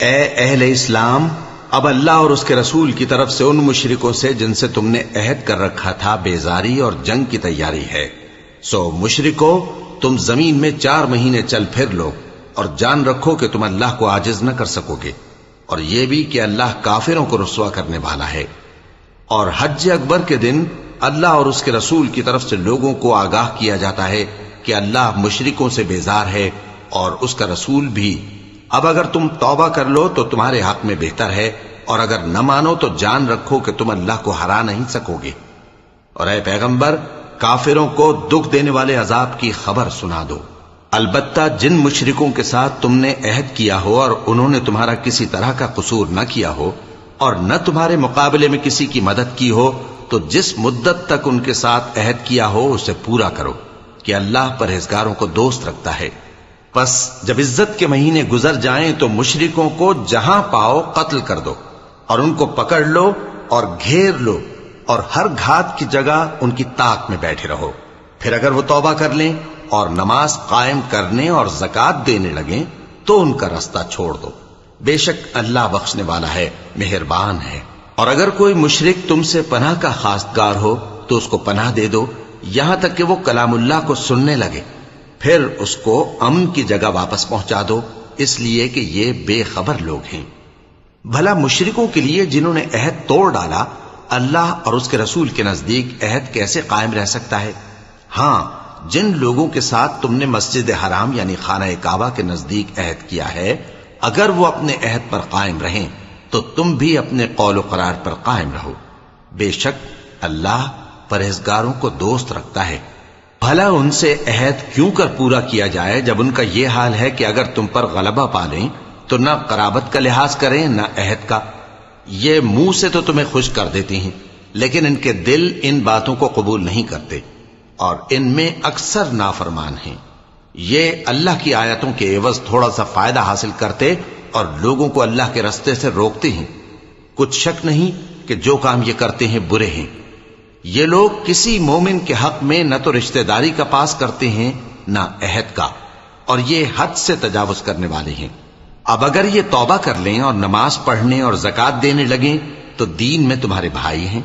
اے اہل اسلام، اب اللہ اور اس کے رسول کی طرف سے ان مشرکوں سے جن سے تم نے عہد کر رکھا تھا بیزاری اور جنگ کی تیاری ہے۔ سو مشرکو، تم زمین میں 4 مہینے چل پھر لو اور جان رکھو کہ تم اللہ کو عاجز نہ کر سکو گے، اور یہ بھی کہ اللہ کافروں کو رسوا کرنے والا ہے۔ اور حج اکبر کے دن اللہ اور اس کے رسول کی طرف سے لوگوں کو آگاہ کیا جاتا ہے کہ اللہ مشرکوں سے بیزار ہے اور اس کا رسول بھی۔ اب اگر تم توبہ کر لو تو تمہارے حق میں بہتر ہے، اور اگر نہ مانو تو جان رکھو کہ تم اللہ کو ہرا نہیں سکو گے۔ اور اے پیغمبر، کافروں کو دکھ دینے والے عذاب کی خبر سنا دو۔ البتہ جن مشرکوں کے ساتھ تم نے عہد کیا ہو اور انہوں نے تمہارا کسی طرح کا قصور نہ کیا ہو اور نہ تمہارے مقابلے میں کسی کی مدد کی ہو، تو جس مدت تک ان کے ساتھ عہد کیا ہو اسے پورا کرو، کہ اللہ پرہیزگاروں کو دوست رکھتا ہے۔ پس جب عزت کے مہینے گزر جائیں تو مشرکوں کو جہاں پاؤ قتل کر دو، اور ان کو پکڑ لو اور گھیر لو، اور ہر گھات کی جگہ ان کی طاق میں بیٹھے رہو۔ پھر اگر وہ توبہ کر لیں اور نماز قائم کرنے اور زکوٰۃ دینے لگیں تو ان کا رستہ چھوڑ دو، بے شک اللہ بخشنے والا ہے، مہربان ہے۔ اور اگر کوئی مشرک تم سے پناہ کا خواستگار ہو تو اس کو پناہ دے دو، یہاں تک کہ وہ کلام اللہ کو سننے لگے، پھر اس کو امن کی جگہ واپس پہنچا دو، اس لیے کہ یہ بے خبر لوگ ہیں۔ بھلا مشرکوں کے لیے جنہوں نے عہد توڑ ڈالا، اللہ اور اس کے رسول کے نزدیک عہد کیسے قائم رہ سکتا ہے؟ ہاں، جن لوگوں کے ساتھ تم نے مسجد حرام یعنی خانہ کعبہ کے نزدیک عہد کیا ہے، اگر وہ اپنے عہد پر قائم رہیں تو تم بھی اپنے قول و قرار پر قائم رہو، بے شک اللہ پرہیزگاروں کو دوست رکھتا ہے۔ بھلا ان سے عہد کیوں کر پورا کیا جائے جب ان کا یہ حال ہے کہ اگر تم پر غلبہ پالیں تو نہ قرابت کا لحاظ کریں نہ عہد کا۔ یہ منہ سے تو تمہیں خوش کر دیتی ہیں، لیکن ان کے دل ان باتوں کو قبول نہیں کرتے، اور ان میں اکثر نافرمان ہیں۔ یہ اللہ کی آیتوں کے عوض تھوڑا سا فائدہ حاصل کرتے اور لوگوں کو اللہ کے رستے سے روکتے ہیں۔ کچھ شک نہیں کہ جو کام یہ کرتے ہیں برے ہیں۔ یہ لوگ کسی مومن کے حق میں نہ تو رشتہ داری کا پاس کرتے ہیں نہ عہد کا، اور یہ حد سے تجاوز کرنے والے ہیں۔ اب اگر یہ توبہ کر لیں اور نماز پڑھنے اور زکوٰۃ دینے لگیں تو دین میں تمہارے بھائی ہیں،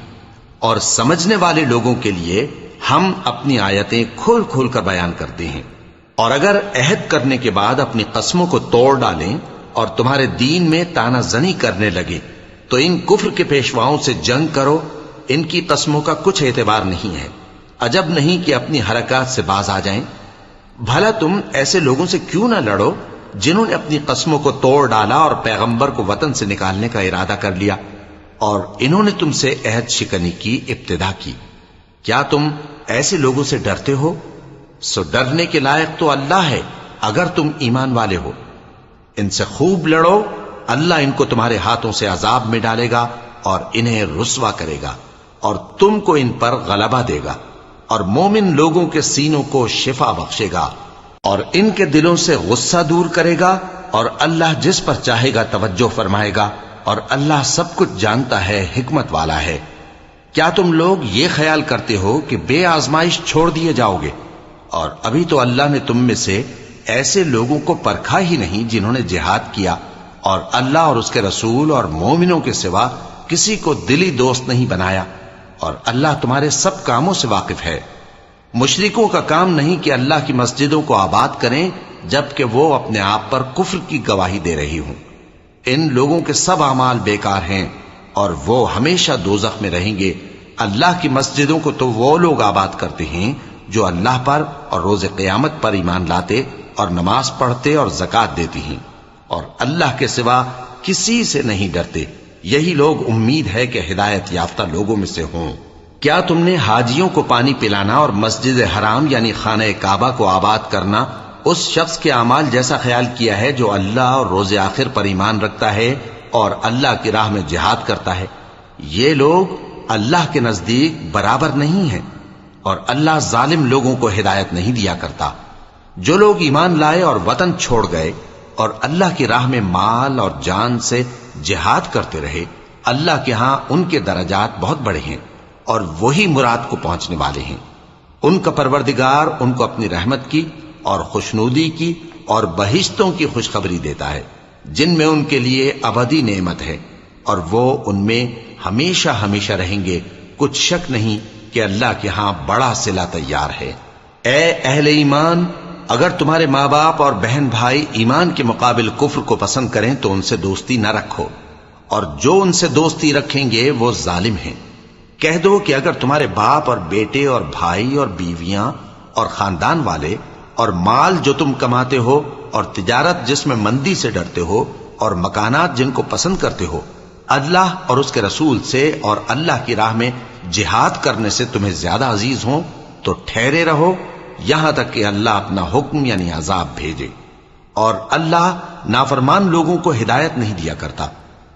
اور سمجھنے والے لوگوں کے لیے ہم اپنی آیتیں کھول کھول کر بیان کرتے ہیں۔ اور اگر عہد کرنے کے بعد اپنی قسموں کو توڑ ڈالیں اور تمہارے دین میں تانا زنی کرنے لگے تو ان کفر کے پیشواؤں سے جنگ کرو، ان کی قسموں کا کچھ اعتبار نہیں ہے، عجب نہیں کہ اپنی حرکات سے باز آ جائیں۔ بھلا تم ایسے لوگوں سے کیوں نہ لڑو جنہوں نے اپنی قسموں کو توڑ ڈالا اور پیغمبر کو وطن سے نکالنے کا ارادہ کر لیا، اور انہوں نے تم سے عہد شکنی کی ابتدا کی۔ کیا تم ایسے لوگوں سے ڈرتے ہو؟ سو ڈرنے کے لائق تو اللہ ہے اگر تم ایمان والے ہو۔ ان سے خوب لڑو، اللہ ان کو تمہارے ہاتھوں سے عذاب میں ڈالے گا اور انہیں رسوا کرے گا، اور تم کو ان پر غلبہ دے گا، اور مومن لوگوں کے سینوں کو شفا بخشے گا، اور ان کے دلوں سے غصہ دور کرے گا، اور اللہ جس پر چاہے گا توجہ فرمائے گا، اور اللہ سب کچھ جانتا ہے، حکمت والا ہے۔ کیا تم لوگ یہ خیال کرتے ہو کہ بے آزمائش چھوڑ دیے جاؤ گے؟ اور ابھی تو اللہ نے تم میں سے ایسے لوگوں کو پرکھا ہی نہیں جنہوں نے جہاد کیا، اور اللہ اور اس کے رسول اور مومنوں کے سوا کسی کو دلی دوست نہیں بنایا، اور اللہ تمہارے سب کاموں سے واقف ہے۔ مشرکوں کا کام نہیں کہ اللہ کی مسجدوں کو آباد کریں جبکہ وہ اپنے آپ پر کفر کی گواہی دے رہی ہوں۔ ان لوگوں کے سب اعمال بیکار ہیں اور وہ ہمیشہ دوزخ میں رہیں گے۔ اللہ کی مسجدوں کو تو وہ لوگ آباد کرتے ہیں جو اللہ پر اور روز قیامت پر ایمان لاتے اور نماز پڑھتے اور زکوٰۃ دیتی ہیں، اور اللہ کے سوا کسی سے نہیں ڈرتے۔ یہی لوگ امید ہے کہ ہدایت یافتہ لوگوں میں سے ہوں۔ کیا تم نے حاجیوں کو پانی پلانا اور مسجد حرام یعنی خانہ کعبہ کو آباد کرنا اس شخص کے اعمال جیسا خیال کیا ہے جو اللہ اور روز آخر پر ایمان رکھتا ہے اور اللہ کی راہ میں جہاد کرتا ہے؟ یہ لوگ اللہ کے نزدیک برابر نہیں ہیں، اور اللہ ظالم لوگوں کو ہدایت نہیں دیا کرتا۔ جو لوگ ایمان لائے اور وطن چھوڑ گئے اور اللہ کی راہ میں مال اور جان سے جہاد کرتے رہے، اللہ کے ہاں ان کے درجات بہت بڑے ہیں، اور وہی مراد کو پہنچنے والے ہیں۔ ان کا پروردگار ان کو اپنی رحمت کی اور خوشنودی کی اور بہشتوں کی خوشخبری دیتا ہے۔ جن میں ان کے لیے ابدی نعمت ہے اور وہ ان میں ہمیشہ ہمیشہ رہیں گے، کچھ شک نہیں کہ اللہ کے ہاں بڑا صلہ تیار ہے۔ اے اہل ایمان، اگر تمہارے ماں باپ اور بہن بھائی ایمان کے مقابل کفر کو پسند کریں تو ان سے دوستی نہ رکھو، اور جو ان سے دوستی رکھیں گے وہ ظالم ہیں۔ کہہ دو کہ اگر تمہارے باپ اور بیٹے اور بھائی اور بیویاں اور خاندان والے اور مال جو تم کماتے ہو اور تجارت جس میں مندی سے ڈرتے ہو اور مکانات جن کو پسند کرتے ہو اللہ اور اس کے رسول سے اور اللہ کی راہ میں جہاد کرنے سے تمہیں زیادہ عزیز ہوں تو ٹھہرے رہو یہاں تک کہ اللہ اپنا حکم یعنی عذاب بھیجے، اور اللہ نافرمان لوگوں کو ہدایت نہیں دیا کرتا۔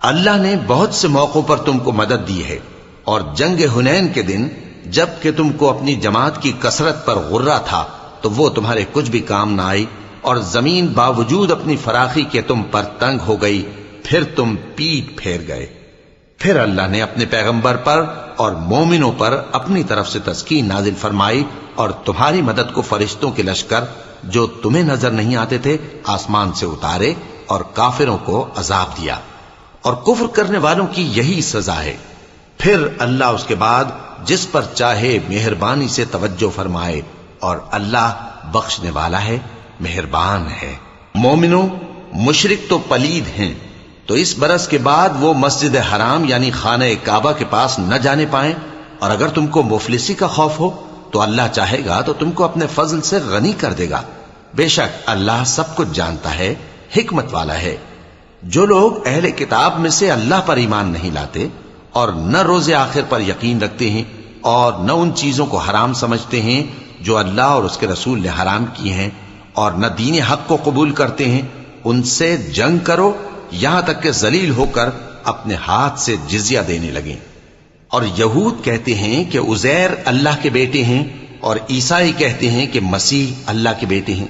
اللہ نے بہت سے موقعوں پر تم کو مدد دی ہے، اور جنگ حنین کے دن جب کہ تم کو اپنی جماعت کی کثرت پر غرہ تھا تو وہ تمہارے کچھ بھی کام نہ آئی، اور زمین باوجود اپنی فراخی کے تم پر تنگ ہو گئی، پھر تم پیٹ پھیر گئے۔ پھر اللہ نے اپنے پیغمبر پر اور مومنوں پر اپنی طرف سے تسکین نازل فرمائی، اور تمہاری مدد کو فرشتوں کے لشکر جو تمہیں نظر نہیں آتے تھے آسمان سے اتارے، اور کافروں کو عذاب دیا، اور کفر کرنے والوں کی یہی سزا ہے۔ پھر اللہ اس کے بعد جس پر چاہے مہربانی سے توجہ فرمائے، اور اللہ بخشنے والا ہے، مہربان ہے۔ مومنوں، مشرک تو پلید ہیں، تو اس برس کے بعد وہ مسجد حرام یعنی خانہ کعبہ کے پاس نہ جانے پائیں، اور اگر تم کو مفلسی کا خوف ہو تو اللہ چاہے گا تو تم کو اپنے فضل سے غنی کر دے گا، بے شک اللہ سب کچھ جانتا ہے، حکمت والا ہے۔ جو لوگ اہل کتاب میں سے اللہ پر ایمان نہیں لاتے اور نہ روز آخر پر یقین رکھتے ہیں اور نہ ان چیزوں کو حرام سمجھتے ہیں جو اللہ اور اس کے رسول نے حرام کی ہیں، اور نہ دین حق کو قبول کرتے ہیں، ان سے جنگ کرو یہاں تک کہ ذلیل ہو کر اپنے ہاتھ سے جزیہ دینے لگیں۔ اور یہود کہتے ہیں کہ عزیر اللہ کے بیٹے ہیں، اور عیسائی کہتے ہیں کہ مسیح اللہ کے بیٹے ہیں۔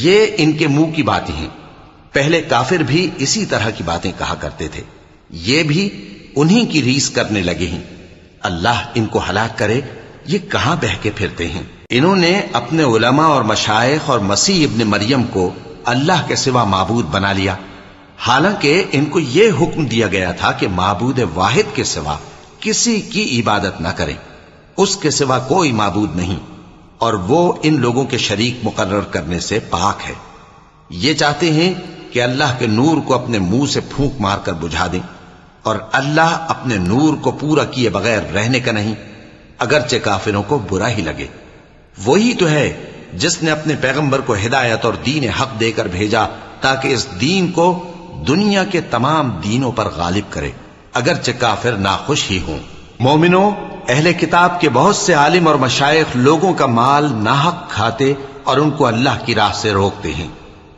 یہ ان کے منہ کی باتیں ہیں، پہلے کافر بھی اسی طرح کی باتیں کہا کرتے تھے، یہ بھی انہی کی ریس کرنے لگے ہیں۔ اللہ ان کو ہلاک کرے، یہ کہاں بہکے پھرتے ہیں۔ انہوں نے اپنے علماء اور مشائخ اور مسیح ابن مریم کو اللہ کے سوا معبود بنا لیا، حالانکہ ان کو یہ حکم دیا گیا تھا کہ معبود واحد کے سوا کسی کی عبادت نہ کریں، اس کے سوا کوئی معبود نہیں، اور وہ ان لوگوں کے شریک مقرر کرنے سے پاک ہے۔ یہ چاہتے ہیں کہ اللہ کے نور کو اپنے منہ سے پھونک مار کر بجھا دیں، اور اللہ اپنے نور کو پورا کیے بغیر رہنے کا نہیں، اگرچہ کافروں کو برا ہی لگے۔ وہی تو ہے جس نے اپنے پیغمبر کو ہدایت اور دین حق دے کر بھیجا تاکہ اس دین کو دنیا کے تمام دینوں پر غالب کرے، اگرچہ کافر ناخوش ہی ہوں۔ مومنوں، اہل کتاب کے بہت سے عالم اور مشائخ لوگوں کا مال ناحق کھاتے اور ان کو اللہ کی راہ سے روکتے ہیں،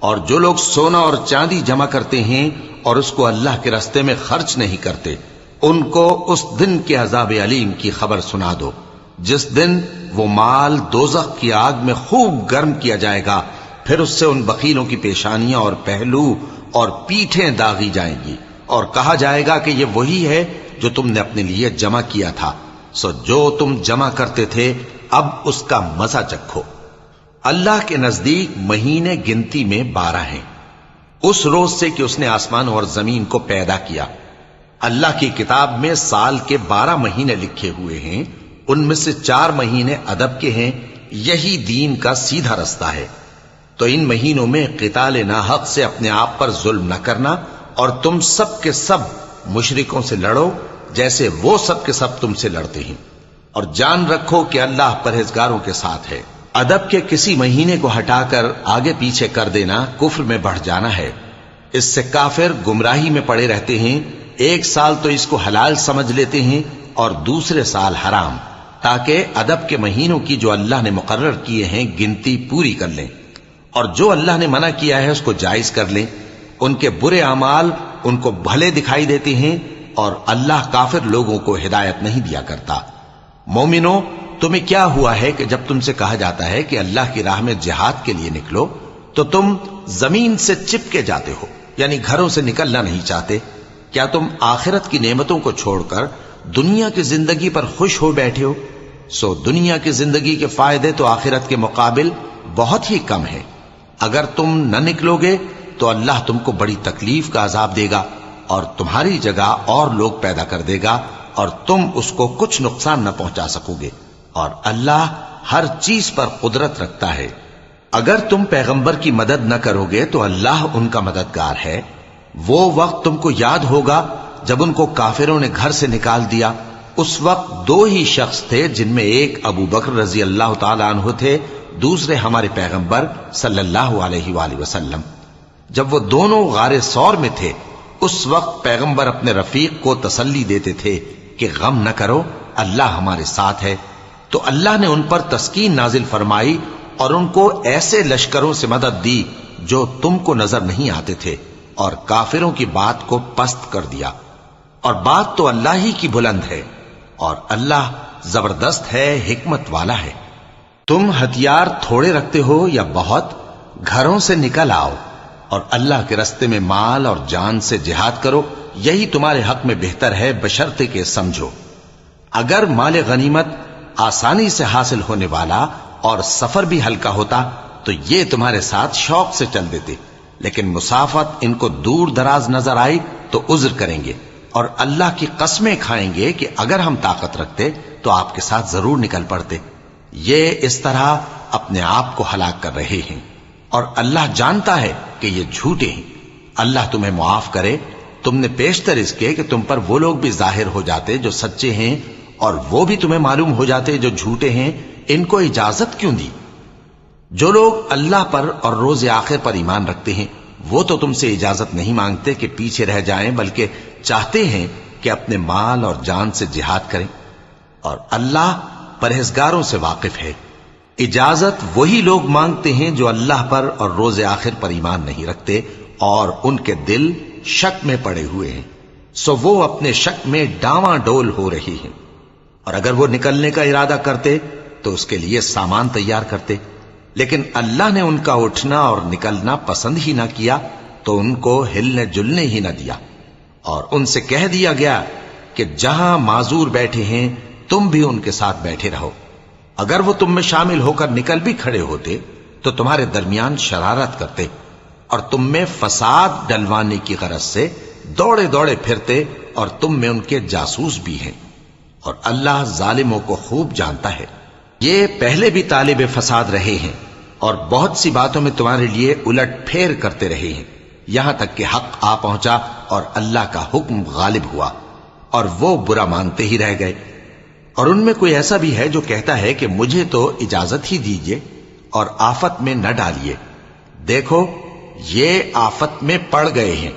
اور جو لوگ سونا اور چاندی جمع کرتے ہیں اور اس کو اللہ کے راستے میں خرچ نہیں کرتے، ان کو اس دن کے عذاب علیم کی خبر سنا دو، جس دن وہ مال دوزخ کی آگ میں خوب گرم کیا جائے گا، پھر اس سے ان بخیلوں کی پیشانیاں اور پہلو اور پیٹھیں داغی جائیں گی، اور کہا جائے گا کہ یہ وہی ہے جو تم نے اپنے لیے جمع کیا تھا، سو جو تم جمع کرتے تھے اب اس کا مزہ چکھو۔ اللہ کے نزدیک مہینے گنتی میں 12 ہیں، اس روز سے کہ اس نے آسمان اور زمین کو پیدا کیا۔ اللہ کی کتاب میں سال کے 12 مہینے لکھے ہوئے ہیں، ان میں سے 4 مہینے ادب کے ہیں، یہی دین کا سیدھا رستہ ہے۔ تو ان مہینوں میں قتال ناحق سے اپنے آپ پر ظلم نہ کرنا، اور تم سب کے سب مشرکوں سے لڑو جیسے وہ سب کے سب تم سے لڑتے ہیں، اور جان رکھو کہ اللہ پرہیزگاروں کے ساتھ ہے۔ ادب کے کسی مہینے کو ہٹا کر آگے پیچھے کر دینا کفر میں بڑھ جانا ہے، اس سے کافر گمراہی میں پڑے رہتے ہیں۔ ایک سال تو اس کو حلال سمجھ لیتے ہیں اور دوسرے سال حرام، تاکہ ادب کے مہینوں کی جو اللہ نے مقرر کیے ہیں گنتی پوری کر لیں، اور جو اللہ نے منع کیا ہے اس کو جائز کر لیں۔ ان کے برے اعمال ان کو بھلے دکھائی دیتے ہیں، اور اللہ کافر لوگوں کو ہدایت نہیں دیا کرتا۔ مومنوں، تمہیں کیا ہوا ہے کہ جب تم سے کہا جاتا ہے کہ اللہ کی راہ میں جہاد کے لیے نکلو تو تم زمین سے چپکے جاتے ہو، یعنی گھروں سے نکلنا نہیں چاہتے؟ کیا تم آخرت کی نعمتوں کو چھوڑ کر دنیا کی زندگی پر خوش ہو بیٹھے ہو؟ سو دنیا کی زندگی کے فائدے تو آخرت کے مقابل بہت ہی کم ہے۔ اگر تم نہ نکلو گے تو اللہ تم کو بڑی تکلیف کا عذاب دے گا اور تمہاری جگہ اور لوگ پیدا کر دے گا اور تم اس کو کچھ نقصان نہ پہنچا سکو گے، اور اللہ ہر چیز پر قدرت رکھتا ہے۔ اگر تم پیغمبر کی مدد نہ کرو گے تو اللہ ان کا مددگار ہے۔ وہ وقت تم کو یاد ہوگا جب ان کو کافروں نے گھر سے نکال دیا۔ اس وقت دو ہی شخص تھے، جن میں ایک ابو بکر رضی اللہ تعالی عنہ تھے، دوسرے ہمارے پیغمبر صلی اللہ علیہ وآلہ وسلم۔ جب وہ دونوں غار ثور میں تھے، اس وقت پیغمبر اپنے رفیق کو تسلی دیتے تھے کہ غم نہ کرو، اللہ ہمارے ساتھ ہے۔ تو اللہ نے ان پر تسکین نازل فرمائی اور ان کو ایسے لشکروں سے مدد دی جو تم کو نظر نہیں آتے تھے، اور کافروں کی بات کو پست کر دیا۔ اور بات تو اللہ ہی کی بلند ہے، اور اللہ زبردست ہے، حکمت والا ہے۔ تم ہتھیار تھوڑے رکھتے ہو یا بہت، گھروں سے نکل آؤ اور اللہ کے رستے میں مال اور جان سے جہاد کرو، یہی تمہارے حق میں بہتر ہے، بشرطے کہ سمجھو۔ اگر مال غنیمت آسانی سے حاصل ہونے والا اور سفر بھی ہلکا ہوتا تو یہ تمہارے ساتھ شوق سے چل دیتے، لیکن مسافت ان کو دور دراز نظر آئی تو عذر کریں گے، اور اللہ کی قسمیں کھائیں گے کہ اگر ہم طاقت رکھتے تو آپ کے ساتھ ضرور نکل پڑتے۔ یہ اس طرح اپنے آپ کو ہلاک کر رہے ہیں، اور اللہ جانتا ہے کہ یہ جھوٹے ہیں۔ اللہ تمہیں معاف کرے، تم نے پیشتر اس کے کہ تم پر وہ لوگ بھی ظاہر ہو جاتے جو سچے ہیں، اور وہ بھی تمہیں معلوم ہو جاتے جو جھوٹے ہیں۔ ان کو اجازت کیوں دی؟ جو لوگ اللہ پر اور روز آخر پر ایمان رکھتے ہیں وہ تو تم سے اجازت نہیں مانگتے کہ پیچھے رہ جائیں، بلکہ چاہتے ہیں کہ اپنے مال اور جان سے جہاد کریں، اور اللہ پرہیزگاروں سے واقف ہے۔ اجازت وہی لوگ مانگتے ہیں جو اللہ پر اور روز آخر پر ایمان نہیں رکھتے اور ان کے دل شک میں پڑے ہوئے ہیں، سو وہ اپنے شک میں ڈاواں ڈول ہو رہی ہیں۔ اور اگر وہ نکلنے کا ارادہ کرتے تو اس کے لیے سامان تیار کرتے، لیکن اللہ نے ان کا اٹھنا اور نکلنا پسند ہی نہ کیا تو ان کو ہلنے جلنے ہی نہ دیا، اور ان سے کہہ دیا گیا کہ جہاں معذور بیٹھے ہیں تم بھی ان کے ساتھ بیٹھے رہو۔ اگر وہ تم میں شامل ہو کر نکل بھی کھڑے ہوتے تو تمہارے درمیان شرارت کرتے اور تم میں فساد ڈلوانے کی غرض سے دوڑے دوڑے پھرتے، اور تم میں ان کے جاسوس بھی ہیں، اور اللہ ظالموں کو خوب جانتا ہے۔ یہ پہلے بھی طالب فساد رہے ہیں اور بہت سی باتوں میں تمہارے لیے الٹ پھیر کرتے رہے ہیں، یہاں تک کہ حق آ پہنچا اور اللہ کا حکم غالب ہوا، اور وہ برا مانتے ہی رہ گئے۔ اور ان میں کوئی ایسا بھی ہے جو کہتا ہے کہ مجھے تو اجازت ہی دیجئے اور آفت میں نہ ڈالیے۔ دیکھو یہ آفت میں پڑ گئے ہیں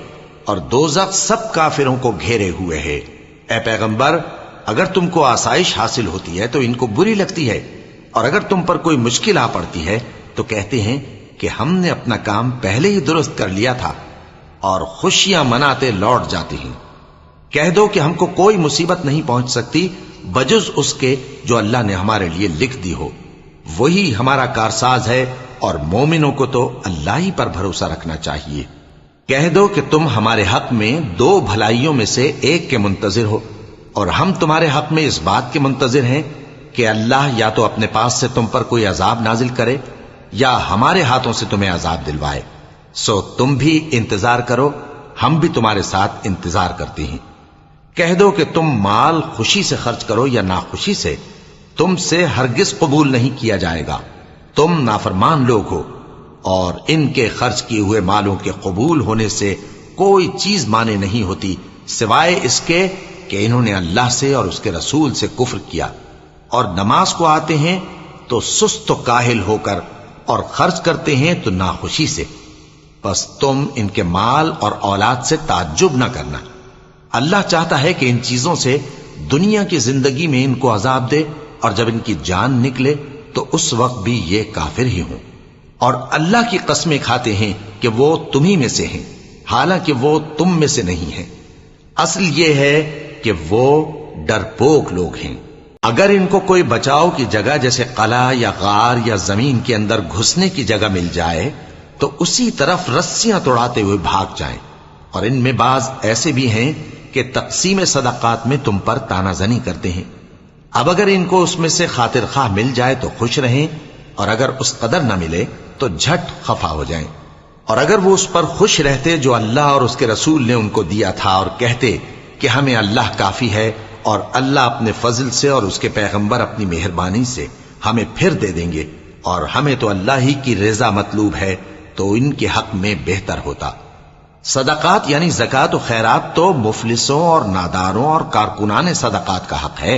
اور دوزخ سب کافروں کو گھیرے ہوئے ہے۔ اے پیغمبر، اگر تم کو آسائش حاصل ہوتی ہے تو ان کو بری لگتی ہے، اور اگر تم پر کوئی مشکل آ پڑتی ہے تو کہتے ہیں کہ ہم نے اپنا کام پہلے ہی درست کر لیا تھا، اور خوشیاں مناتے لوٹ جاتے ہیں۔ کہہ دو کہ ہم کو کوئی مصیبت نہیں پہنچ سکتی بجز اس کے جو اللہ نے ہمارے لیے لکھ دی ہو، وہی ہمارا کارساز ہے، اور مومنوں کو تو اللہ ہی پر بھروسہ رکھنا چاہیے۔ کہہ دو کہ تم ہمارے حق میں دو بھلائیوں میں سے ایک کے منتظر ہو، اور ہم تمہارے حق میں اس بات کے منتظر ہیں کہ اللہ یا تو اپنے پاس سے تم پر کوئی عذاب نازل کرے یا ہمارے ہاتھوں سے تمہیں عذاب دلوائے، سو تم بھی انتظار کرو، ہم بھی تمہارے ساتھ انتظار کرتے ہیں۔ کہہ دو کہ تم مال خوشی سے خرچ کرو یا ناخوشی سے، تم سے ہرگز قبول نہیں کیا جائے گا، تم نافرمان لوگ ہو، اور ان کے خرچ کیے ہوئے مالوں کے قبول ہونے سے کوئی چیز مانے نہیں ہوتی سوائے اس کے کہ انہوں نے اللہ سے اور اس کے رسول سے کفر کیا، اور نماز کو آتے ہیں تو سست و کاہل ہو کر، اور خرچ کرتے ہیں تو ناخوشی سے۔ بس تم ان کے مال اور اولاد سے تعجب نہ کرنا، اللہ چاہتا ہے کہ ان چیزوں سے دنیا کی زندگی میں ان کو عذاب دے، اور جب ان کی جان نکلے تو اس وقت بھی یہ کافر ہی ہوں، اور اللہ کی قسمیں کھاتے ہیں کہ وہ تمہیں میں سے ہیں، حالانکہ وہ تم میں سے نہیں ہیں۔ اصل یہ ہے کہ وہ ڈرپوک لوگ ہیں۔ اگر ان کو کوئی بچاؤ کی جگہ جیسے قلعہ یا غار یا زمین کے اندر گھسنے کی جگہ مل جائے تو اسی طرف رسیاں توڑاتے ہوئے بھاگ جائیں، اور ان میں بعض ایسے بھی ہیں کہ تقسیم صدقات میں تم پر تانا زنی کرتے ہیں۔ اب اگر ان کو اس میں سے خاطر خواہ مل جائے تو خوش رہیں، اور اگر اس قدر نہ ملے تو جھٹ خفا ہو جائیں۔ اور اگر وہ اس پر خوش رہتے جو اللہ اور اس کے رسول نے ان کو دیا تھا، اور کہتے کہ ہمیں اللہ کافی ہے اور اللہ اپنے فضل سے اور اس کے پیغمبر اپنی مہربانی سے ہمیں پھر دے دیں گے، اور ہمیں تو اللہ ہی کی رضا مطلوب ہے، تو ان کے حق میں بہتر ہوتا۔ صدقات یعنی زکوٰۃ و خیرات تو مفلسوں اور ناداروں اور کارکنان صدقات کا حق ہے،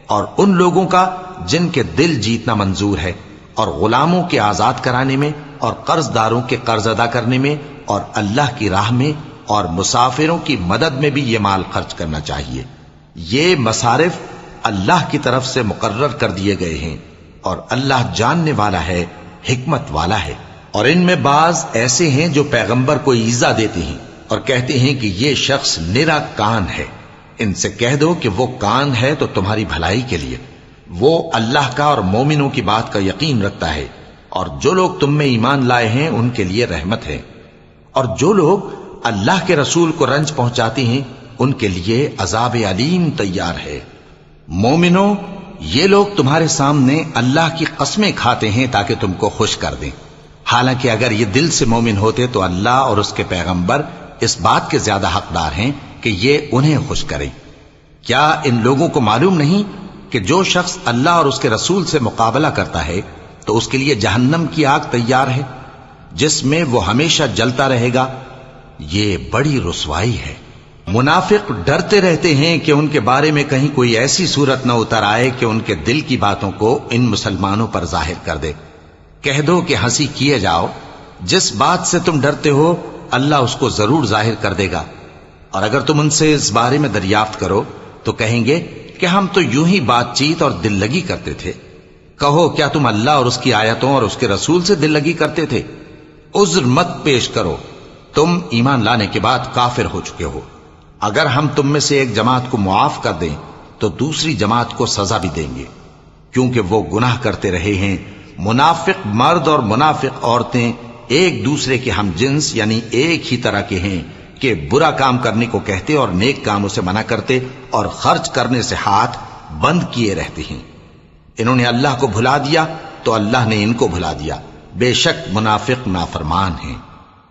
اور ان لوگوں کا جن کے دل جیتنا منظور ہے، اور غلاموں کے آزاد کرانے میں، اور قرض داروں کے قرض ادا کرنے میں، اور اللہ کی راہ میں، اور مسافروں کی مدد میں بھی یہ مال خرچ کرنا چاہیے۔ یہ مصارف اللہ کی طرف سے مقرر کر دیے گئے ہیں، اور اللہ جاننے والا ہے، حکمت والا ہے۔ اور ان میں بعض ایسے ہیں جو پیغمبر کو ایذا دیتے ہیں اور کہتے ہیں کہ یہ شخص نرا کان ہے۔ ان سے کہہ دو کہ وہ کان ہے تو تمہاری بھلائی کے لیے، وہ اللہ کا اور مومنوں کی بات کا یقین رکھتا ہے، اور جو لوگ تم میں ایمان لائے ہیں ان کے لیے رحمت ہے، اور جو لوگ اللہ کے رسول کو رنج پہنچاتے ہیں ان کے لیے عذاب علیم تیار ہے۔ مومنوں، یہ لوگ تمہارے سامنے اللہ کی قسمیں کھاتے ہیں تاکہ تم کو خوش کر دیں، حالانکہ اگر یہ دل سے مومن ہوتے تو اللہ اور اس کے پیغمبر اس بات کے زیادہ حقدار ہیں کہ یہ انہیں خوش کریں۔ کیا ان لوگوں کو معلوم نہیں کہ جو شخص اللہ اور اس کے رسول سے مقابلہ کرتا ہے تو اس کے لیے جہنم کی آگ تیار ہے جس میں وہ ہمیشہ جلتا رہے گا؟ یہ بڑی رسوائی ہے۔ منافق ڈرتے رہتے ہیں کہ ان کے بارے میں کہیں کوئی ایسی صورت نہ اتر آئے کہ ان کے دل کی باتوں کو ان مسلمانوں پر ظاہر کر دے۔ کہہ دو کہ ہنسی کیے جاؤ، جس بات سے تم ڈرتے ہو اللہ اس کو ضرور ظاہر کر دے گا، اور اگر تم ان سے اس بارے میں دریافت کرو تو کہیں گے کہ ہم تو یوں ہی بات چیت اور دل لگی کرتے تھے۔ کہو کیا تم اللہ اور اس کی آیتوں اور اس کے رسول سے دل لگی کرتے تھے؟ عذر مت پیش کرو، تم ایمان لانے کے بعد کافر ہو چکے ہو۔ اگر ہم تم میں سے ایک جماعت کو معاف کر دیں تو دوسری جماعت کو سزا بھی دیں گے، کیونکہ وہ گناہ کرتے رہے ہیں۔ منافق مرد اور منافق عورتیں ایک دوسرے کے ہم جنس یعنی ایک ہی طرح کے ہیں کہ برا کام کرنے کو کہتے اور نیک کاموں سے منع کرتے اور خرچ کرنے سے ہاتھ بند کیے رہتے ہیں۔ انہوں نے اللہ کو بھلا دیا تو اللہ نے ان کو بھلا دیا، بے شک منافق نافرمان ہیں۔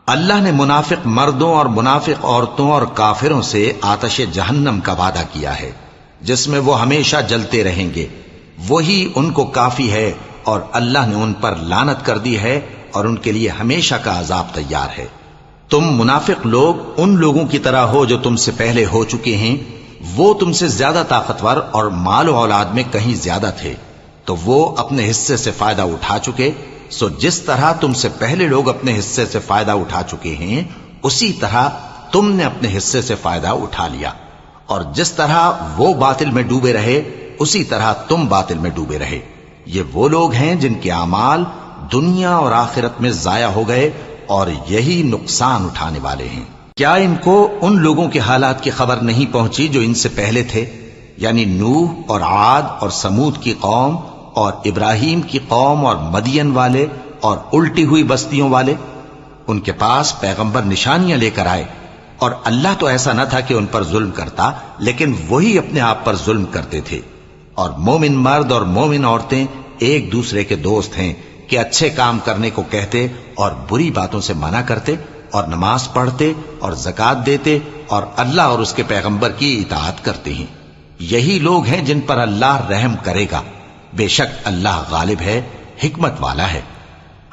اللہ نے منافق مردوں اور منافق عورتوں اور کافروں سے آتش جہنم کا وعدہ کیا ہے جس میں وہ ہمیشہ جلتے رہیں گے، وہی ان کو کافی ہے، اور اللہ نے ان پر لعنت کر دی ہے اور ان کے لیے ہمیشہ کا عذاب تیار ہے۔ تم منافق لوگ ان لوگوں کی طرح ہو جو تم سے پہلے ہو چکے ہیں، وہ تم سے زیادہ طاقتور اور مال و اولاد میں کہیں زیادہ تھے، تو وہ اپنے حصے سے فائدہ اٹھا چکے، سو جس طرح تم سے پہلے لوگ اپنے حصے سے فائدہ اٹھا چکے ہیں اسی طرح تم نے اپنے حصے سے فائدہ اٹھا لیا، اور جس طرح وہ باطل میں ڈوبے رہے اسی طرح تم باطل میں ڈوبے رہے۔ یہ وہ لوگ ہیں جن کے اعمال دنیا اور آخرت میں ضائع ہو گئے اور یہی نقصان اٹھانے والے ہیں۔ کیا ان کو ان لوگوں کے حالات کی خبر نہیں پہنچی جو ان سے پہلے تھے، یعنی نوح اور عاد اور سمود کی قوم اور ابراہیم کی قوم اور مدین والے اور الٹی ہوئی بستیوں والے؟ ان کے پاس پیغمبر نشانیاں لے کر آئے، اور اللہ تو ایسا نہ تھا کہ ان پر ظلم کرتا، لیکن وہی اپنے آپ پر ظلم کرتے تھے۔ اور مومن مرد اور مومن عورتیں ایک دوسرے کے دوست ہیں کہ اچھے کام کرنے کو کہتے اور بری باتوں سے منع کرتے، اور نماز پڑھتے اور زکوٰۃ دیتے اور اللہ اور اس کے پیغمبر کی اطاعت کرتے ہیں۔ یہی لوگ ہیں جن پر اللہ رحم کرے گا، بے شک اللہ غالب ہے، حکمت والا ہے۔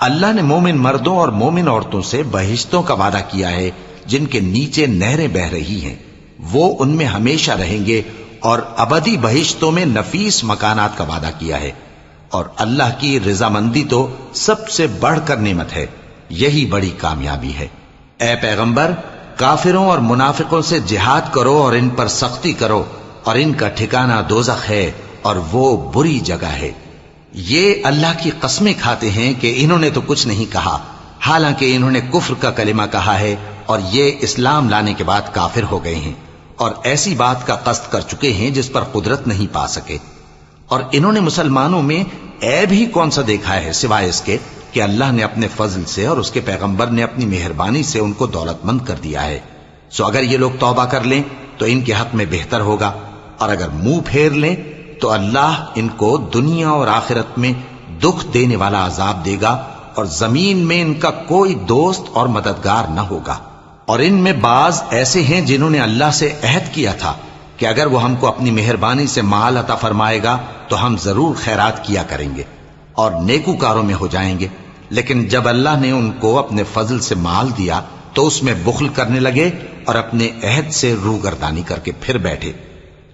اللہ نے مومن مردوں اور مومن عورتوں سے بہشتوں کا وعدہ کیا ہے جن کے نیچے نہریں بہ رہی ہیں، وہ ان میں ہمیشہ رہیں گے، اور ابدی بہشتوں میں نفیس مکانات کا وعدہ کیا ہے۔ اور اللہ کی رضامندی تو سب سے بڑھ کر نعمت ہے، یہی بڑی کامیابی ہے۔ اے پیغمبر، کافروں اور منافقوں سے جہاد کرو اور ان پر سختی کرو، اور ان کا ٹھکانہ دوزخ ہے اور وہ بری جگہ ہے۔ یہ اللہ کی قسمیں کھاتے ہیں کہ انہوں نے تو کچھ نہیں کہا، حالانکہ انہوں نے کفر کا کلمہ کہا ہے اور یہ اسلام لانے کے بعد کافر ہو گئے ہیں، اور ایسی بات کا قصد کر چکے ہیں جس پر قدرت نہیں پا سکے۔ اور انہوں نے مسلمانوں میں عیب ہی کون سا دیکھا ہے سوائے اس کے کہ اللہ نے اپنے فضل سے اور اس کے پیغمبر نے اپنی مہربانی سے ان کو دولت مند کر دیا ہے۔ سو اگر یہ لوگ توبہ کر لیں تو ان کے حق میں بہتر ہوگا، اور اگر منہ پھیر لیں تو اللہ ان کو دنیا اور آخرت میں دکھ دینے والا عذاب دے گا، اور زمین میں ان کا کوئی دوست اور مددگار نہ ہوگا۔ اور ان میں بعض ایسے ہیں جنہوں نے اللہ سے عہد کیا تھا کہ اگر وہ ہم کو اپنی مہربانی سے مال عطا فرمائے گا تو ہم ضرور خیرات کیا کریں گے اور نیکوکاروں میں ہو جائیں گے، لیکن جب اللہ نے ان کو اپنے فضل سے مال دیا تو اس میں بخل کرنے لگے اور اپنے عہد سے روگردانی کر کے پھر بیٹھے۔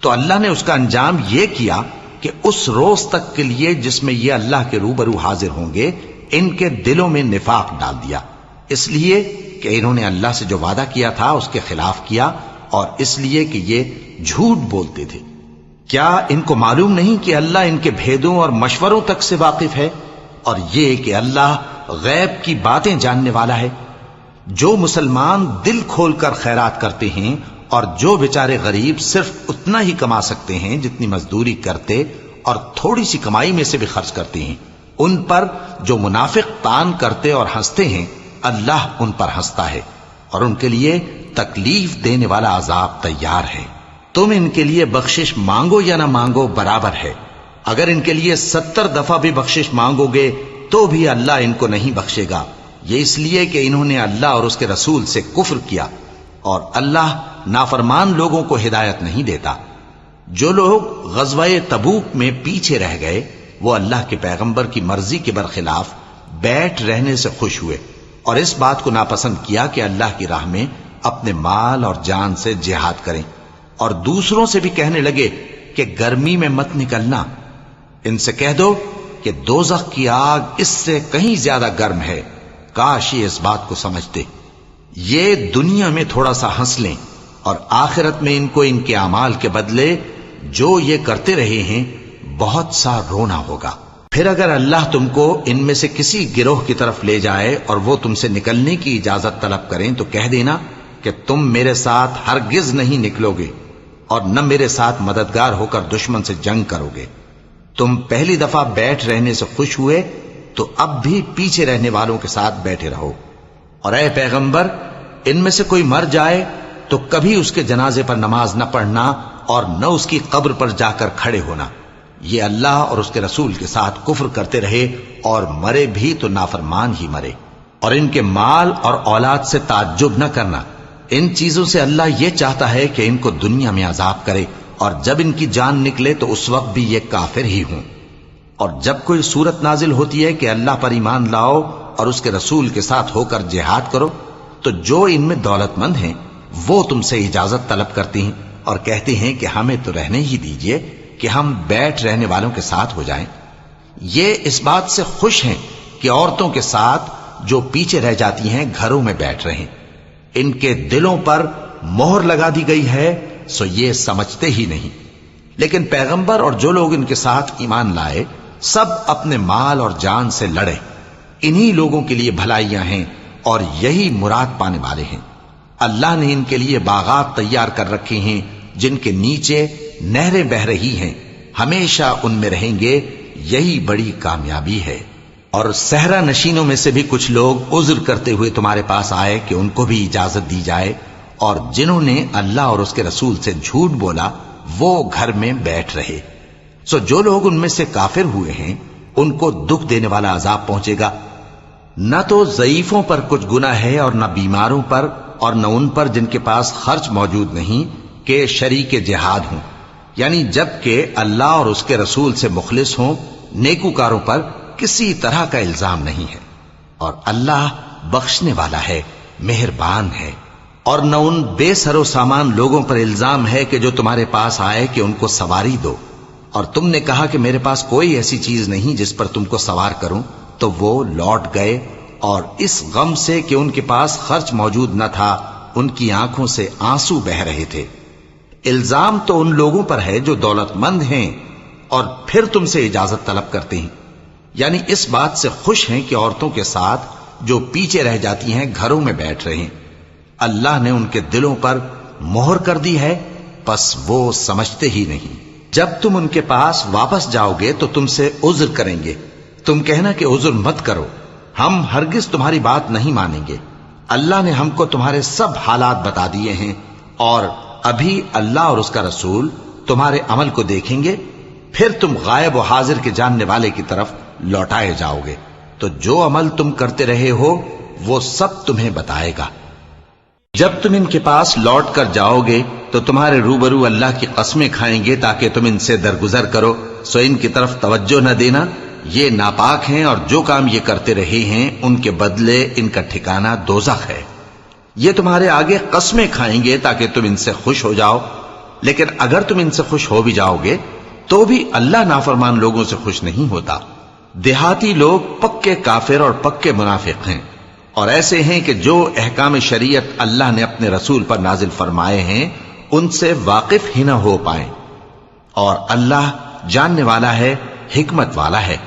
تو اللہ نے اس کا انجام یہ کیا کہ اس روز تک کے لیے جس میں یہ اللہ کے روبرو حاضر ہوں گے ان کے دلوں میں نفاق ڈال دیا، اس لیے کہ انہوں نے اللہ سے جو وعدہ کیا تھا اس کے خلاف کیا، اور اس لیے کہ یہ جھوٹ بولتے تھے۔ کیا ان کو معلوم نہیں کہ اللہ ان کے بھیدوں اور مشوروں تک سے واقف ہے، اور یہ کہ اللہ غیب کی باتیں جاننے والا ہے؟ جو مسلمان دل کھول کر خیرات کرتے ہیں اور جو بیچارے غریب صرف اتنا ہی کما سکتے ہیں جتنی مزدوری کرتے اور تھوڑی سی کمائی میں سے بھی خرچ کرتے ہیں، ان پر جو منافق تان کرتے اور ہنستے ہیں اللہ ان پر ہنستا ہے اور ان کے لیے تکلیف دینے والا عذاب تیار ہے۔ تم ان کے لیے بخشش مانگو یا نہ مانگو برابر ہے، اگر ان کے لیے 70 دفعہ بھی بخشش مانگو گے تو بھی اللہ ان کو نہیں بخشے گا، یہ اس لیے کہ انہوں نے اللہ اور اس کے رسول سے کفر کیا، اور اللہ نافرمان لوگوں کو ہدایت نہیں دیتا۔ جو لوگ غزوہ تبوک میں پیچھے رہ گئے وہ اللہ کے پیغمبر کی مرضی کے برخلاف بیٹھ رہنے سے خوش ہوئے اور اس بات کو ناپسند کیا کہ اللہ کی راہ میں اپنے مال اور جان سے جہاد کریں، اور دوسروں سے بھی کہنے لگے کہ گرمی میں مت نکلنا۔ ان سے کہہ دو کہ دوزخ کی آگ اس سے کہیں زیادہ گرم ہے، کاش یہ اس بات کو سمجھتے۔ یہ دنیا میں تھوڑا سا ہنس لیں اور آخرت میں ان کو ان کے اعمال کے بدلے جو یہ کرتے رہے ہیں بہت سا رونا ہوگا۔ پھر اگر اللہ تم کو ان میں سے کسی گروہ کی طرف لے جائے اور وہ تم سے نکلنے کی اجازت طلب کریں تو کہہ دینا کہ تم میرے ساتھ ہرگز نہیں نکلو گے اور نہ میرے ساتھ مددگار ہو کر دشمن سے جنگ کرو گے۔ تم پہلی دفعہ بیٹھ رہنے سے خوش ہوئے تو اب بھی پیچھے رہنے والوں کے ساتھ بیٹھے رہو، اور اے پیغمبر ان میں سے کوئی مر جائے تو کبھی اس کے جنازے پر نماز نہ پڑھنا اور نہ اس کی قبر پر جا کر کھڑے ہونا۔ یہ اللہ اور اس کے رسول کے ساتھ کفر کرتے رہے اور مرے بھی تو نافرمان ہی مرے۔ اور ان کے مال اور اولاد سے تعجب نہ کرنا، ان چیزوں سے اللہ یہ چاہتا ہے کہ ان کو دنیا میں عذاب کرے اور جب ان کی جان نکلے تو اس وقت بھی یہ کافر ہی ہوں۔ اور جب کوئی صورت نازل ہوتی ہے کہ اللہ پر ایمان لاؤ اور اس کے رسول کے ساتھ ہو کر جہاد کرو تو جو ان میں دولت مند ہیں وہ تم سے اجازت طلب کرتی ہیں اور کہتے ہیں کہ ہمیں تو رہنے ہی دیجئے کہ ہم بیٹھ رہنے والوں کے ساتھ ہو جائیں۔ یہ اس بات سے خوش ہیں کہ عورتوں کے ساتھ جو پیچھے رہ جاتی ہیں گھروں میں بیٹھ رہیں۔ ان کے دلوں پر مہر لگا دی گئی ہے سو یہ سمجھتے ہی نہیں۔ لیکن پیغمبر اور جو لوگ ان کے ساتھ ایمان لائے سب اپنے مال اور جان سے لڑے، انہی لوگوں کے لیے بھلائیاں ہیں اور یہی مراد پانے والے ہیں۔ اللہ نے ان کے لیے باغات تیار کر رکھے ہیں جن کے نیچے نہریں بہ رہی ہیں، ہمیشہ ان میں رہیں گے، یہی بڑی کامیابی ہے۔ اور صحرا نشینوں میں سے بھی کچھ لوگ عذر کرتے ہوئے تمہارے پاس آئے کہ ان کو بھی اجازت دی جائے، اور جنہوں نے اللہ اور اس کے رسول سے جھوٹ بولا وہ گھر میں بیٹھ رہے۔ سو جو لوگ ان میں سے کافر ہوئے ہیں ان کو دکھ دینے والا عذاب پہنچے گا۔ نہ تو ضعیفوں پر کچھ گناہ ہے اور نہ بیماروں پر اور نہ ان پر جن کے پاس خرچ موجود نہیں کہ شریک جہاد ہوں، یعنی جب کہ اللہ اور اس کے رسول سے مخلص ہوں، نیکوکاروں پر کسی طرح کا الزام نہیں ہے، اور اللہ بخشنے والا ہے، مہربان ہے۔ اور نہ ان بے سر و سامان لوگوں پر الزام ہے کہ جو تمہارے پاس آئے کہ ان کو سواری دو، اور تم نے کہا کہ میرے پاس کوئی ایسی چیز نہیں جس پر تم کو سوار کروں، تو وہ لوٹ گئے اور اس غم سے کہ ان کے پاس خرچ موجود نہ تھا ان کی آنکھوں سے آنسو بہ رہے تھے۔ الزام تو ان لوگوں پر ہے جو دولت مند ہیں اور پھر تم سے اجازت طلب کرتے ہیں، یعنی اس بات سے خوش ہیں کہ عورتوں کے ساتھ جو پیچھے رہ جاتی ہیں گھروں میں بیٹھ رہے ہیں۔ اللہ نے ان کے دلوں پر مہر کر دی ہے پس وہ سمجھتے ہی نہیں۔ جب تم ان کے پاس واپس جاؤ گے تو تم سے عذر کریں گے، تم کہنا کہ عذر مت کرو، ہم ہرگز تمہاری بات نہیں مانیں گے۔ اللہ نے ہم کو تمہارے سب حالات بتا دیے ہیں، اور ابھی اللہ اور اس کا رسول تمہارے عمل کو دیکھیں گے، پھر تم غائب و حاضر کے جاننے والے کی طرف لوٹائے جاؤ گے۔ تو جو عمل تم کرتے رہے ہو وہ سب تمہیں بتائے گا۔ جب تم ان کے پاس لوٹ کر جاؤ گے تو تمہارے روبرو اللہ کی قسمیں کھائیں گے تاکہ تم ان سے درگزر کرو، سو ان کی طرف توجہ نہ دینا، یہ ناپاک ہیں اور جو کام یہ کرتے رہے ہیں ان کے بدلے ان کا ٹھکانہ دوزخ ہے۔ یہ تمہارے آگے قسمیں کھائیں گے تاکہ تم ان سے خوش ہو جاؤ، لیکن اگر تم ان سے خوش ہو بھی جاؤ گے تو بھی اللہ نافرمان لوگوں سے خوش نہیں ہوتا۔ دیہاتی لوگ پکے کافر اور پکے منافق ہیں، اور ایسے ہیں کہ جو احکام شریعت اللہ نے اپنے رسول پر نازل فرمائے ہیں ان سے واقف ہی نہ ہو پائیں، اور اللہ جاننے والا ہے، حکمت والا ہے۔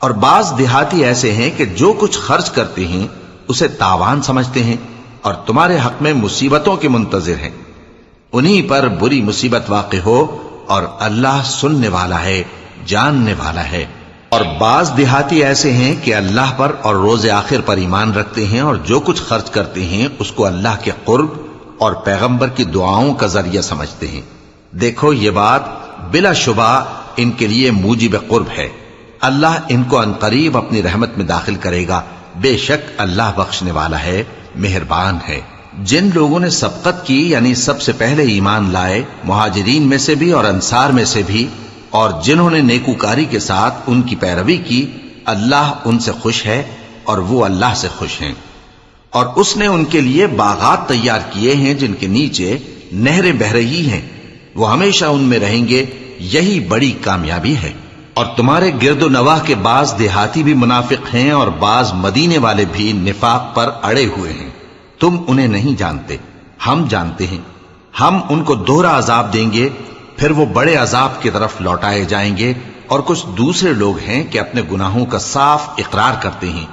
اور بعض دیہاتی ایسے ہیں کہ جو کچھ خرچ کرتے ہیں اسے تاوان سمجھتے ہیں اور تمہارے حق میں مصیبتوں کے منتظر ہیں، انہی پر بری مصیبت واقع ہو، اور اللہ سننے والا ہے، جاننے والا ہے۔ اور بعض دیہاتی ایسے ہیں کہ اللہ پر اور روز آخر پر ایمان رکھتے ہیں، اور جو کچھ خرچ کرتے ہیں اس کو اللہ کے قرب اور پیغمبر کی دعاؤں کا ذریعہ سمجھتے ہیں۔ دیکھو یہ بات بلا شبہ ان کے لیے موجب قرب ہے، اللہ ان کو عنقریب اپنی رحمت میں داخل کرے گا، بے شک اللہ بخشنے والا ہے، مہربان ہے۔ جن لوگوں نے سبقت کی یعنی سب سے پہلے ایمان لائے، مہاجرین میں سے بھی اور انصار میں سے بھی، اور جنہوں نے نیکوکاری کے ساتھ ان کی پیروی کی، اللہ ان سے خوش ہے اور وہ اللہ سے خوش ہیں۔ اور اس نے ان کے لیے باغات تیار کیے ہیں جن کے نیچے نہریں بہہ رہی ہیں، وہ ہمیشہ ان میں رہیں گے، یہی بڑی کامیابی ہے۔ اور تمہارے گرد و نواح کے بعض دیہاتی بھی منافق ہیں اور بعض مدینے والے بھی نفاق پر اڑے ہوئے ہیں، تم انہیں نہیں جانتے، ہم جانتے ہیں۔ ہم ان کو دوہرا عذاب دیں گے، پھر وہ بڑے عذاب کی طرف لوٹائے جائیں گے۔ اور کچھ دوسرے لوگ ہیں کہ اپنے گناہوں کا صاف اقرار کرتے ہیں،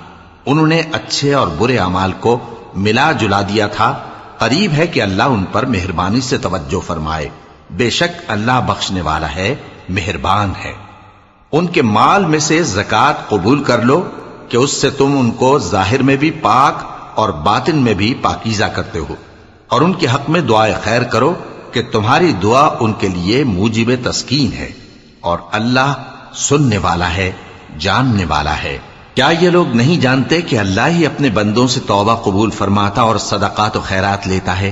انہوں نے اچھے اور برے اعمال کو ملا جلا دیا تھا، قریب ہے کہ اللہ ان پر مہربانی سے توجہ فرمائے، بے شک اللہ بخشنے والا ہے، مہربان ہے۔ ان کے مال میں سے زکوٰۃ قبول کر لو کہ اس سے تم ان کو ظاہر میں بھی پاک اور باطن میں بھی پاکیزہ کرتے ہو، اور ان کے حق میں دعائے خیر کرو کہ تمہاری دعا ان کے لیے موجب تسکین ہے، اور اللہ سننے والا ہے، جاننے والا ہے۔ کیا یہ لوگ نہیں جانتے کہ اللہ ہی اپنے بندوں سے توبہ قبول فرماتا اور صدقات و خیرات لیتا ہے،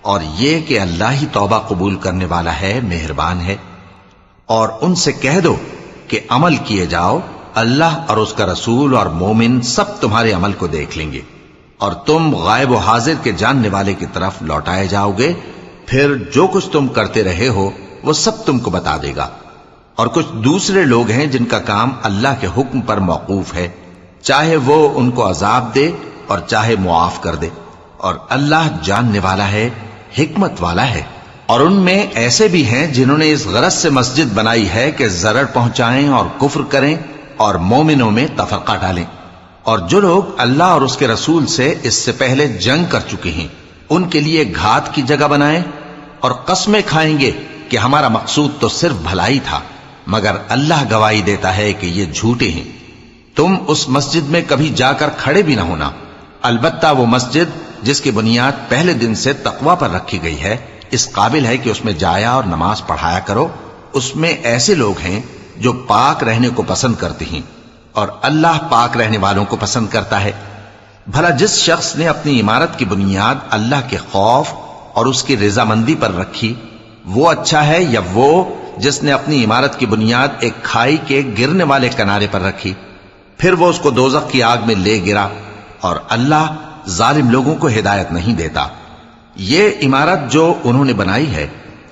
اور یہ کہ اللہ ہی توبہ قبول کرنے والا ہے، مہربان ہے۔ اور ان سے کہہ دو کہ عمل کیے جاؤ، اللہ اور اس کا رسول اور مومن سب تمہارے عمل کو دیکھ لیں گے، اور تم غائب و حاضر کے جاننے والے کی طرف لوٹائے جاؤ گے، پھر جو کچھ تم کرتے رہے ہو وہ سب تم کو بتا دے گا۔ اور کچھ دوسرے لوگ ہیں جن کا کام اللہ کے حکم پر موقوف ہے، چاہے وہ ان کو عذاب دے اور چاہے معاف کر دے، اور اللہ جاننے والا ہے، حکمت والا ہے۔ اور ان میں ایسے بھی ہیں جنہوں نے اس غرض سے مسجد بنائی ہے کہ ضرر پہنچائیں اور کفر کریں اور مومنوں میں تفرقہ ڈالیں، اور جو لوگ اللہ اور اس کے رسول سے اس سے پہلے جنگ کر چکے ہیں ان کے لیے گھات کی جگہ بنائیں، اور قسمیں کھائیں گے کہ ہمارا مقصود تو صرف بھلائی تھا، مگر اللہ گواہی دیتا ہے کہ یہ جھوٹے ہیں۔ تم اس مسجد میں کبھی جا کر کھڑے بھی نہ ہونا، البتہ وہ مسجد جس کی بنیاد پہلے دن سے تقوی پر رکھی گئی ہے اس قابل ہے کہ اس میں جایا اور نماز پڑھایا کرو۔ اس میں ایسے لوگ ہیں جو پاک رہنے کو پسند کرتے ہیں، اور اللہ پاک رہنے والوں کو پسند کرتا ہے۔ بھلا جس شخص نے اپنی عمارت کی بنیاد اللہ کے خوف اور اس کی رضامندی پر رکھی، وہ اچھا ہے یا وہ جس نے اپنی عمارت کی بنیاد ایک کھائی کے گرنے والے کنارے پر رکھی، پھر وہ اس کو دوزخ کی آگ میں لے گرا، اور اللہ ظالم لوگوں کو ہدایت نہیں دیتا۔ یہ عمارت جو انہوں نے بنائی ہے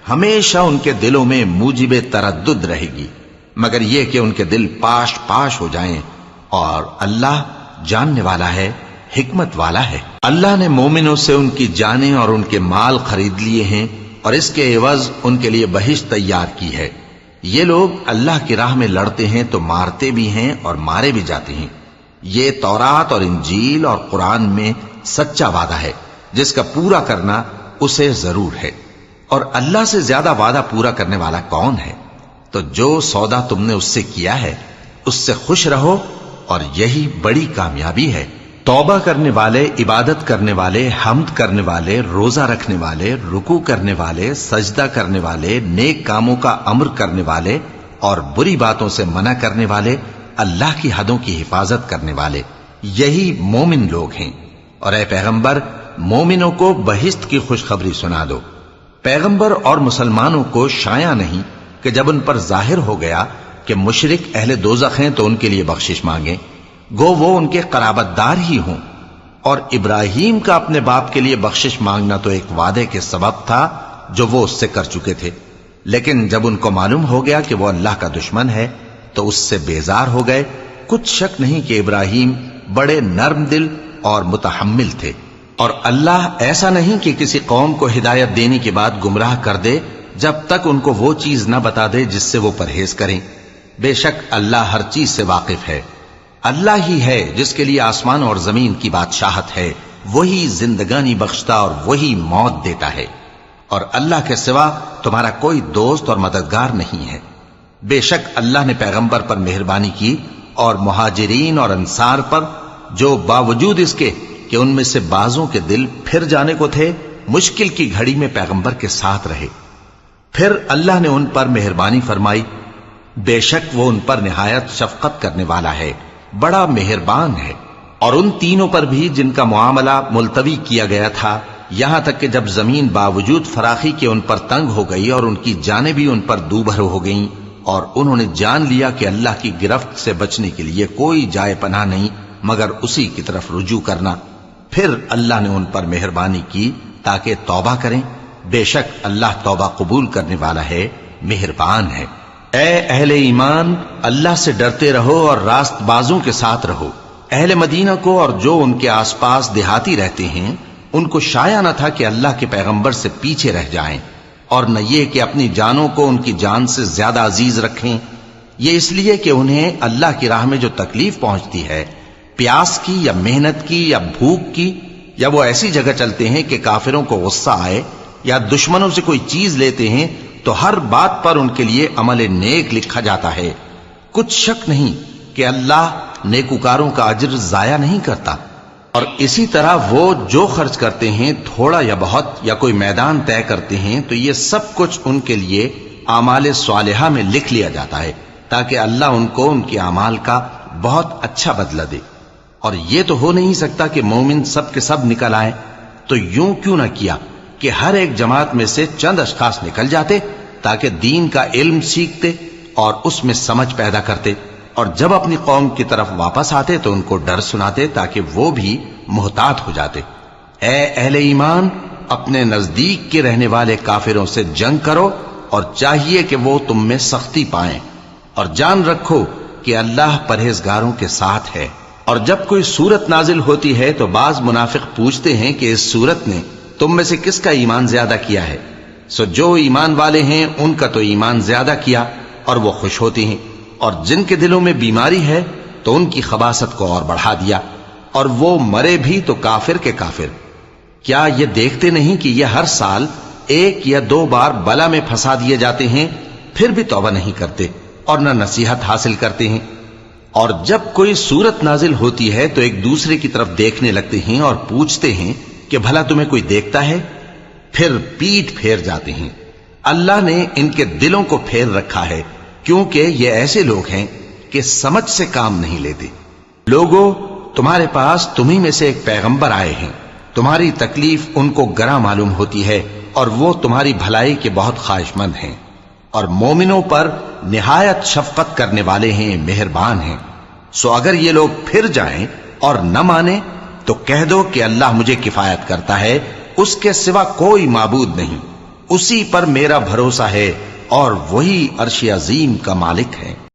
ہمیشہ ان کے دلوں میں موجب تردد رہے گی، مگر یہ کہ ان کے دل پاش پاش ہو جائیں، اور اللہ جاننے والا ہے، حکمت والا ہے۔ اللہ نے مومنوں سے ان کی جانیں اور ان کے مال خرید لیے ہیں، اور اس کے عوض ان کے لیے بہشت تیار کی ہے۔ یہ لوگ اللہ کی راہ میں لڑتے ہیں تو مارتے بھی ہیں اور مارے بھی جاتے ہیں۔ یہ تورات اور انجیل اور قرآن میں سچا وعدہ ہے جس کا پورا کرنا اسے ضرور ہے، اور اللہ سے زیادہ وعدہ پورا کرنے والا کون ہے؟ تو جو سودا تم نے اس سے کیا ہے اس سے خوش رہو، اور یہی بڑی کامیابی ہے۔ توبہ کرنے والے، عبادت کرنے والے، حمد کرنے والے، روزہ رکھنے والے، رکوع کرنے والے، سجدہ کرنے والے، نیک کاموں کا امر کرنے والے اور بری باتوں سے منع کرنے والے اللہ کی حدوں کی حفاظت کرنے والے، یہی مومن لوگ ہیں۔ اور اے پیغمبر، مومنوں کو بہشت کی خوشخبری سنا دو۔ پیغمبر اور مسلمانوں کو شایع نہیں کہ جب ان پر ظاہر ہو گیا کہ مشرک اہل دوزخ ہیں تو ان کے لیے بخشش مانگیں، گو وہ ان کے قرابت دار ہی ہوں۔ اور ابراہیم کا اپنے باپ کے لیے بخشش مانگنا تو ایک وعدے کے سبب تھا جو وہ اس سے کر چکے تھے، لیکن جب ان کو معلوم ہو گیا کہ وہ اللہ کا دشمن ہے تو اس سے بیزار ہو گئے۔ کچھ شک نہیں کہ ابراہیم بڑے نرم دل اور متحمل تھے، اور اللہ ایسا نہیں کہ کسی قوم کو ہدایت دینے کے بعد گمراہ کر دے جب تک ان کو وہ چیز نہ بتا دے جس سے وہ پرہیز کریں۔ بے شک اللہ ہر چیز سے واقف ہے۔ اللہ ہی ہے جس کے لیے آسمان اور زمین کی بادشاہت ہے، وہی زندگانی بخشتا اور وہی موت دیتا ہے، اور اللہ کے سوا تمہارا کوئی دوست اور مددگار نہیں ہے۔ بے شک اللہ نے پیغمبر پر مہربانی کی اور مہاجرین اور انصار پر، جو باوجود اس کے کہ ان میں سے بعضوں کے دل پھر جانے کو تھے، مشکل کی گھڑی میں پیغمبر کے ساتھ رہے۔ پھر اللہ نے ان پر مہربانی فرمائی، بے شک وہ ان پر نہایت شفقت کرنے والا ہے، بڑا مہربان ہے۔ اور ان تینوں پر بھی جن کا معاملہ ملتوی کیا گیا تھا، یہاں تک کہ جب زمین باوجود فراخی کے ان پر تنگ ہو گئی اور ان کی جانیں بھی ان پر دوبھر ہو گئیں، اور انہوں نے جان لیا کہ اللہ کی گرفت سے بچنے کے لیے کوئی جائے پناہ نہیں مگر اسی کی طرف رجوع کرنا، پھر اللہ نے ان پر مہربانی کی تاکہ توبہ کریں۔ بے شک اللہ توبہ قبول کرنے والا ہے، مہربان ہے۔ اے اہل ایمان، اللہ سے ڈرتے رہو اور راست بازوں کے ساتھ رہو۔ اہل مدینہ کو اور جو ان کے آس پاس دیہاتی رہتے ہیں، ان کو شایع نہ تھا کہ اللہ کے پیغمبر سے پیچھے رہ جائیں، اور نہ یہ کہ اپنی جانوں کو ان کی جان سے زیادہ عزیز رکھیں۔ یہ اس لیے کہ انہیں اللہ کی راہ میں جو تکلیف پہنچتی ہے، پیاس کی یا محنت کی یا بھوک کی، یا وہ ایسی جگہ چلتے ہیں کہ کافروں کو غصہ آئے، یا دشمنوں سے کوئی چیز لیتے ہیں، تو ہر بات پر ان کے لیے عمل نیک لکھا جاتا ہے۔ کچھ شک نہیں کہ اللہ نیکوکاروں کا اجر ضائع نہیں کرتا۔ اور اسی طرح وہ جو خرچ کرتے ہیں، تھوڑا یا بہت، یا کوئی میدان طے کرتے ہیں، تو یہ سب کچھ ان کے لیے اعمال صالحہ میں لکھ لیا جاتا ہے، تاکہ اللہ ان کو ان کے اعمال کا بہت اچھا بدلہ دے۔ اور یہ تو ہو نہیں سکتا کہ مومن سب کے سب نکل آئیں، تو یوں کیوں نہ کیا کہ ہر ایک جماعت میں سے چند اشخاص نکل جاتے تاکہ دین کا علم سیکھتے اور اس میں سمجھ پیدا کرتے، اور جب اپنی قوم کی طرف واپس آتے تو ان کو ڈر سناتے تاکہ وہ بھی محتاط ہو جاتے۔ اے اہل ایمان، اپنے نزدیک کے رہنے والے کافروں سے جنگ کرو، اور چاہیے کہ وہ تم میں سختی پائیں، اور جان رکھو کہ اللہ پرہیزگاروں کے ساتھ ہے۔ اور جب کوئی سورت نازل ہوتی ہے تو بعض منافق پوچھتے ہیں کہ اس سورت نے تم میں سے کس کا ایمان زیادہ کیا ہے؟ سو جو ایمان والے ہیں ان کا تو ایمان زیادہ کیا، اور وہ خوش ہوتے ہیں، اور جن کے دلوں میں بیماری ہے تو ان کی خباثت کو اور بڑھا دیا، اور وہ مرے بھی تو کافر کے کافر۔ کیا یہ دیکھتے نہیں کہ یہ ہر سال ایک یا دو بار بلا میں پھنسا دیے جاتے ہیں، پھر بھی توبہ نہیں کرتے اور نہ نصیحت حاصل کرتے ہیں؟ اور جب کوئی سورت نازل ہوتی ہے تو ایک دوسرے کی طرف دیکھنے لگتے ہیں اور پوچھتے ہیں کہ بھلا تمہیں کوئی دیکھتا ہے؟ پھر پیٹ پھیر جاتے ہیں۔ اللہ نے ان کے دلوں کو پھیر رکھا ہے، کیونکہ یہ ایسے لوگ ہیں کہ سمجھ سے کام نہیں لیتے۔ لوگو، تمہارے پاس تمہیں میں سے ایک پیغمبر آئے ہیں، تمہاری تکلیف ان کو گراں معلوم ہوتی ہے، اور وہ تمہاری بھلائی کے بہت خواہش مند ہیں، اور مومنوں پر نہایت شفقت کرنے والے ہیں، مہربان ہیں۔ سو اگر یہ لوگ پھر جائیں اور نہ مانیں تو کہہ دو کہ اللہ مجھے کفایت کرتا ہے، اس کے سوا کوئی معبود نہیں، اسی پر میرا بھروسہ ہے، اور وہی عرش عظیم کا مالک ہے۔